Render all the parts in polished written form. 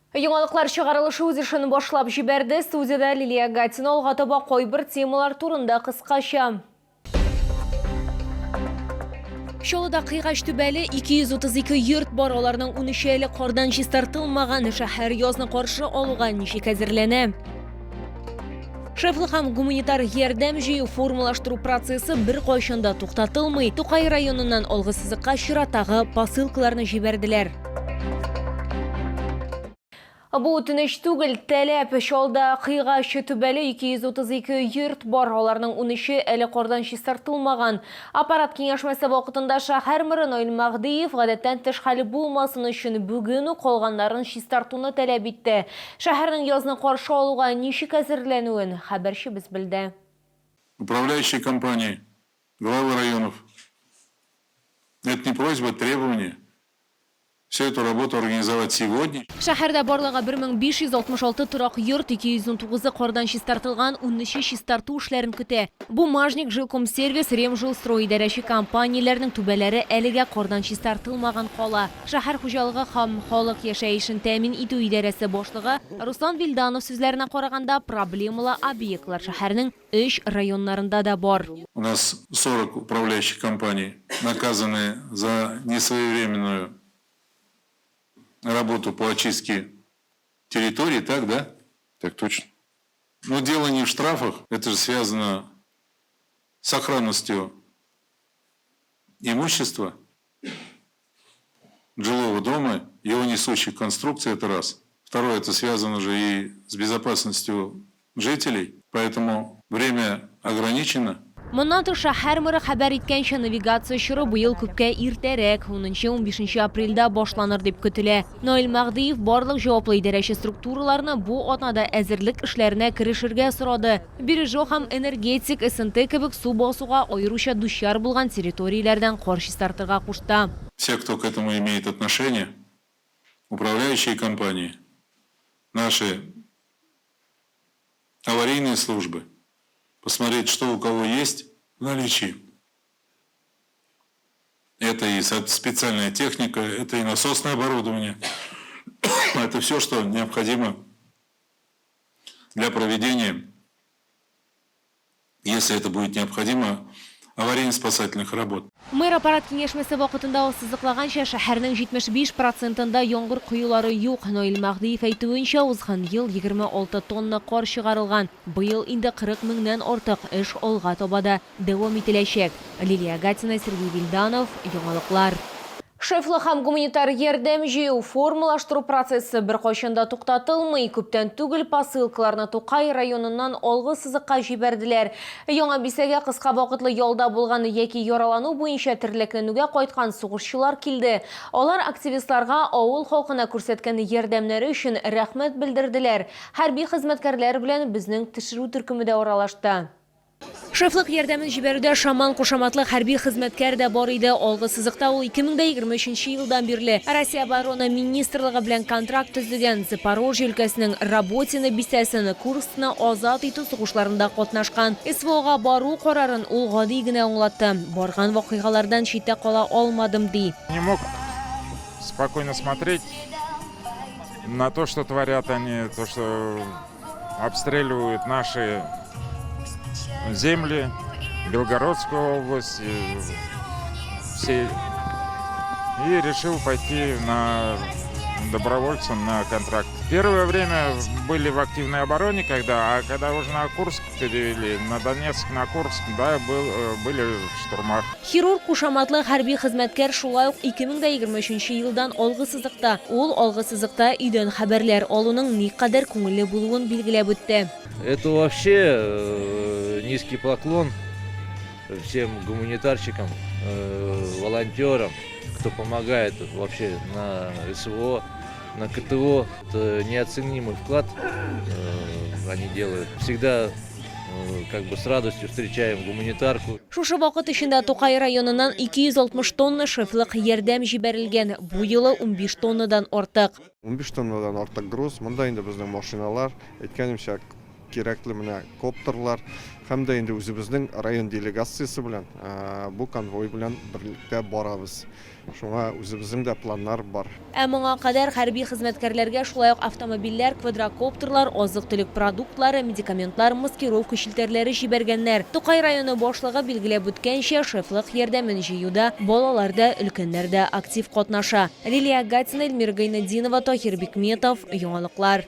Яңалыклар чыгарылышы үз ишин башлап жиберди. Студияда Лилия Гатина Алгатаба койбир темалар турында кыскача. Шолуда кыйгач түбәле 232 йорт бар, аларның 13 кордан чистартылмаган. Шәһәр язны каршы алуга ничек әзерләнә? Шефлык һәм гуманитар ярдәм җыю формалаштыру процессы бер кайчанда туктатылмый. Тукай районыннан алгысызлыкка чиратагы посылкаларны җибәрделәр. Бу үтенеч түгел, таләп. Шолда кыйгач түбәле 232 йорт бар, аларның 13 әле кордан чистартылмаган. Аппарат киңәшмәсе вакытында шәһәр мэры Наил Мәгдиев гадәттән тыш хәл булмасын өчен бүген үк калганнарын чистартуны таләп итте. Шәһәрнең язны каршы алуга ничек әзерләнүен хәбәрчебез белде. Управляющие компании, главы районов. Это не просьба, требование. Всю эту работу организовать сегодня. Шәһәрдә барлыгы 1566 торак йорт, 219 кордан чистартылган, 13 чистарту эшләрен көтә. Бу Мажник жилкомсервис, Ремжилстрой идарәче компанияләрнең түбәләре әлегә кордан чистартылмаган кала. Шәһәр хуҗалыгы һәм халык яшәешен тәэмин итү идарәсе башлыгы Руслан Вилданов сүзләренә караганда, проблемалы объектлар шәһәрнең 3 районнарында да бар. У нас 40 управляющих компаний наказаны за несвоевременную работу по очистке территории, так, да? Так точно. Но дело не в штрафах, это же связано с сохранностью имущества жилого дома, его несущих конструкций, это раз. Второе, это связано же и с безопасностью жителей, поэтому время ограничено. Моннан тыш шәһәр мэры хәбәр иткәнчә, навигация чоры быел күпкә иртәрәк, 10-15 апрельдә башланыр дип көтелә. Наил Мәгдиев барлык җаваплы идарәче структураларны бу атнада әзерлек эшләренә керешергә сорады. Биржо һәм энергетик, СНТ кебек су басуга аеруча дучар булган территорияләрдән кар чистартырга кушты. Все, кто к этому имеет отношение, управляющие компании, наши аварийные службы, посмотреть, что у кого есть в наличии. Это и специальная техника, это и насосное оборудование. Это все, что необходимо для проведения, если это будет необходимо, аварийно-спасательных работ. Мэр аппарат киңәшмәсе вакытында ассызыклаганча, шәһәрнең 75%-ында яңгыр коюлары юк. Наил Мәгдиев әйтүенчә, узган ел 26 тонна кар чыгарылган. Быел инде 40 меңнән артык эш алга табада дәвам ителәчәк. Лилия Гатина, Сергей Вильданов, Яңалыклар. Шефлык һәм гуманитар ярдәм җыю формалаштыру процессы бер кайчанда туктатылмый. Күптән түгел посылкаларны Тукай районыннан алгысызлыкка җибәрделәр. Яңа бисәгә кыска вакытлы ялда булган яки яралану буенча терлекләнүгә кайткан сугышчылар килде. Алар активистларга авыл халкына күрсәткән ярдәмнәре өчен рәхмәт белдерделәр. Хәрби хезмәткәрләр белән безнең төшерү төркеме дә аралашты. Шефлык ярдәмен җибәрүдә шаман кушаматлы хәрби хезмәткәр дә бар иде. Алгысызлыкта ул 2023 елдан бирле Россия оборона министрлыгы белән контракт төзегән. Запорожье өлкәсенең Работино бистәсен, Курскны азат итү сугышларында катнашкан. СВОга бару карарын ул гади генә аңлатты. Барган вакыйгалардан читтә кала алмадым ди. Не мог спокойно смотреть на то, что творят они, то, что обстреливают наши земли, Белгородскую область, все. И решил пойти добровольцем на контракт. Первое время были в активной обороне, когда уже на Курск перевели, на Донецк, на Курск, да, были в штурмах. Хирург кушаматлы хәрби хезмәткәр шулай ук 2023 елдан алгысызлыкта. Ул алгысызлыкта өйдән хәбәрләр алуның никадәр күңелле булуын билгеләп үтте. Это вообще низкий поклон всем гуманитарщикам, волонтерам, кто помогает вообще на СВО, на КТО. Это неоценимый вклад они делают. Всегда как бы с радостью встречаем гуманитарку. Шушы вакыт эчендә Тукай районыннан 260 тонна шефлык ярдәм җибәрелгән. Бу елы 15 тоннадан артык. 15 тоннадан артык груз. Монда инде безнең машиналар, әйткәнемчә, кереклі міне коптерлар, һәм дә инде үзебезнең район делегациясы белән бу конвой белән берлектә барабыз. Шуңа үзебезнең дә планнар бар. Ә моңа кадәр хәрби хезмәткәрләргә шулай ук автомобильләр, квадрокоптерлар, азык-төлек продуктлары, медикаментлар, маскировка шелтәрләре җибәргәннәр. Тукай районы башлыгы билгеләп үткәнчә, шефлык ярдәмен җыюда балалар да, өлкәннәр дә актив катнаша. Лилия Гатина, Эльмира Гайнетдинова, Тохир Бикметов, яңалыклар.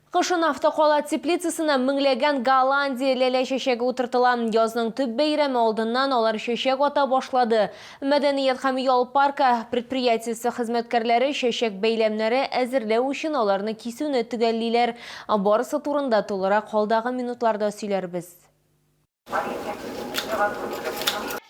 Кышын автоколат теплицасына меңләгән Голландия ләлә чәчәге утыртыла. Язның төп бәйрәме алдыннан алар чәчәк ата башлады. Мәдәният һәм ял парка предприятиесе хезмәткәрләре чәчәк бәйләмнәре әзерләү өчен аларны кисүне төгәллиләр. Барысы турында тулырак калдагы минутларда сөйләрбез.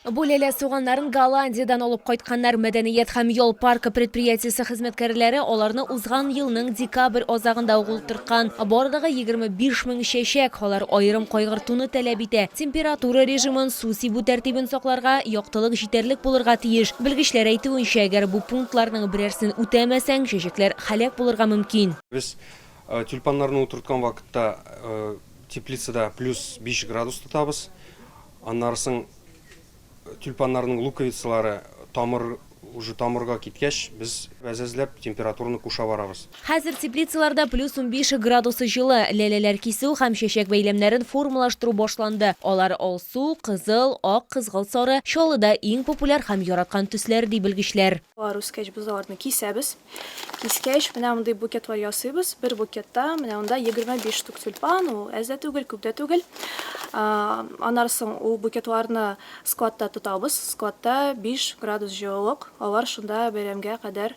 Бу ләлә суганнарын Голландиядан алып кайтканнар. Мәдәният һәм ял паркы предприятиесе хезмәткәрләре аларны узган елның декабрь азагында утырткан. Бардагы 25 мең чәчәк, алар аерым кайгыртуны таләп итә. Температура режимын, су сибү тәртибен сакларга, яктылык җитәрлек булырга тиеш. Белгечләр әйтүенчә, әгәр бу пунктларның берәрсен үтәмәсәң, чәчәкләр хәлак булырга мөмкин. Без тюльпаннарны утырткан вакытта теплицада плюс 5 градус тотабыз. Аннарсын тюльпаннарның луковицалары уже тамырга киткәч, без әзәзләп температураны куша барабыз. Хәзер теплицаларда плюс 15 градусы җылы. Ләләләр кисү һәм чәчәк бәйләмнәрен формалаштыру башланды. Алар алсу, кызыл, ак, кызгылт сары, чаллыда иң популяр һәм яраткан төсләр ди белгечләр. Үскәч без аларны кисәбез. Кискәч, менә мондай букетлар ясыйбыз. Бер букетта менә монда 25 штук тюльпан, ул әз дә түгел, күп дә түгел. Анарсын ул букетларны складта тотабыз. Складта 5 градус җылылык. Алар шунда бәйрәмгә кадәр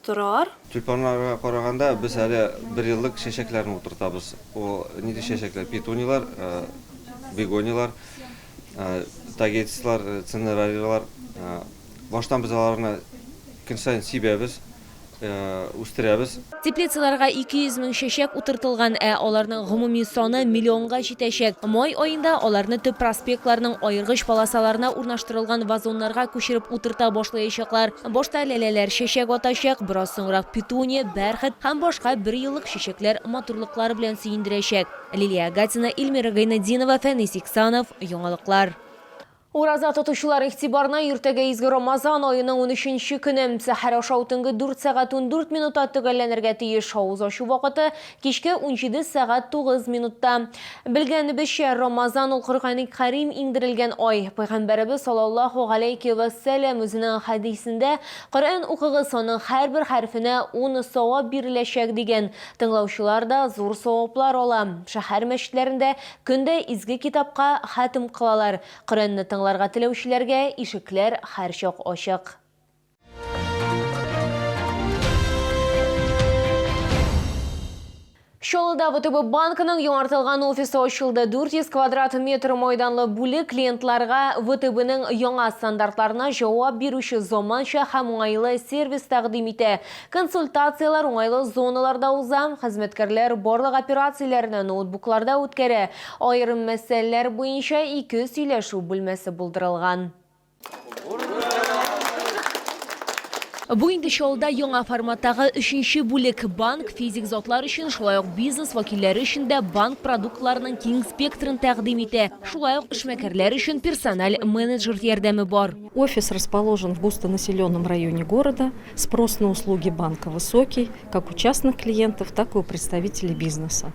торалар. Тюльпаннарга караганда без әле 1 еллык чәчәкләрне утыртабыз. О, нинди чәчәкләр? Петуниялар, бегониялар, тагетислар, цинерарилар. Баштан без аларны көн сайын сибәбез, үстерәбез. Теплицаларга 200 мең чәчәк утыртылган, аларның гомуми саны миллионга җитәчәк. Май аенда аларны төп проспектларның аергыч полосаларына урнаштырылган вазоннарга күчереп утырта башлаячаклар. Башта ләләләр чәчәк атачак, бераз соңрак петуния, бәрхет һәм башка 1 еллык чәчәкләр матурлыклары белән сөендерәчәк. Лилия Гатина, Эльмира Гайнетдинова, Фәнис Иксанов, яңалыклар. Ураза тотучылар игътибарына иртәгә изге Рамазан аеның 13-нче көне сәхәр аша төнге 4 сәгать 14 минутта төгәлләнергә тиеш. Авыз ачу вакыты кичке 17 сәгать 9 минутта. Белгәнебезчә, Рамазан ул Коръән Кәрим иңдерелгән ай. Пәйгамбәрбез саллаллаһу алейхи ва сәлям үзенең хадисендә Коръән укыгыз, аның һәрбер хәрфенә 10 савап биреләчәк дигән. Тыңлаучылар да зур саваплар ала. Шәһәр мәчетләрендә көндә изге китапка хатым кылалар. Коръәнне тыңларга теләүчеләргә ишекләр һәрчак ачык. Чаллыда ВТБ банкының яңартылган офисы ачылды. 400 квадрат метр майданлы бүлек клиентларга ВТБның яңа стандартларына җавап бирүче заманча һәм уңайлы сервис тәкъдим итә. Консультациялар уңайлы зоналарда уза, хезмәткәрләр барлык операцияләрне ноутбукларда үткәрә. Аерым мәсьәләләр буенча 2 сөйләшү бүлмәсе булдырылган. Бу инде Чаллыда яңа форматтагы 3нче бүлек. Банк физик затлар өчен, шулай ук бизнес вакилләре өчен дә банк продуктларының киң спектрын тәкъдим итә. Шулай ук эшмәкәрләр өчен персональ менеджер ярдәме бар. Офис расположен в густонаселенном районе города. Спрос на услуги банка высокий, как у частных клиентов, так и у представителей бизнеса.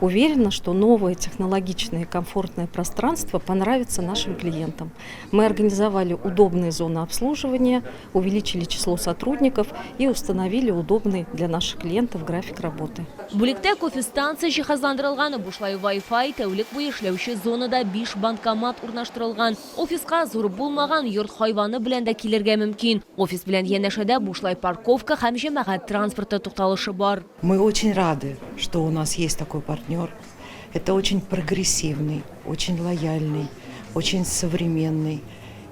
Уверена, что новое технологичное и комфортное пространство понравится нашим клиентам. Мы организовали удобные зоны обслуживания, увеличили число сотрудников и установили удобный для наших клиентов график работы. Бүлектә кофе-станция җиһазландырылган, бушлай Wi-Fi, тәүлек буе эшләүче зонада 5 банкомат урнаштырылган. Офиска зур булмаган йорт хайваны белән дә килергә мөмкин. Офис белән янәшәдә бушлай парковка һәм җәмәгать транспорты тукталышы бар. Мы очень рады, что у нас есть такой партнер. Это очень прогрессивный, очень лояльный, очень современный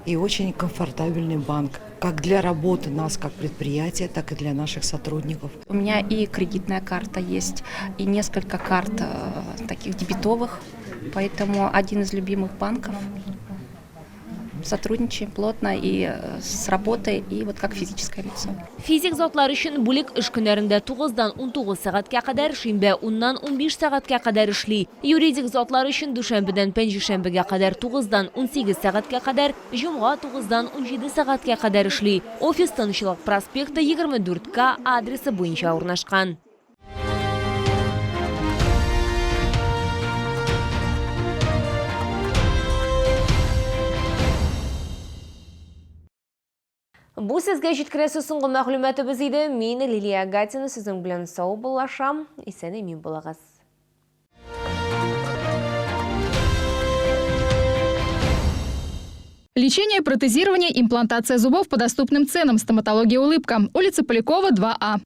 и очень комфортабельный банк. Как для работы нас как предприятия, так и для наших сотрудников. У меня и кредитная карта есть, и несколько карт таких дебетовых, поэтому один из любимых банков. сотрудничаем плотно и с работой, и вот как физическое лицо. Физик затлар үшін бүлік іш күнәрінде 9-дан 19 сағатқа қадар, шимбе 10-нан 15 сағатқа қадар ішли. Юридик затлар үшін дүшәмбіден пәнжішәмбіге қадар 9-дан 18 сағатқа қадар, жұмға 9-дан 17 сағатқа қадар ішли. Офис Тынчылык проспекті 24К адресі бойынша орнашқан. Бу сезге жеткіресі соңғы мәғлүмәті біз еді. Мен Лилия Гатина сіздің білен сау болашам. Исән емин болағыз. Лечение, протезирование, имплантация зубов по доступным ценам. Стоматология «Улыбка». Улица Полякова, 2А.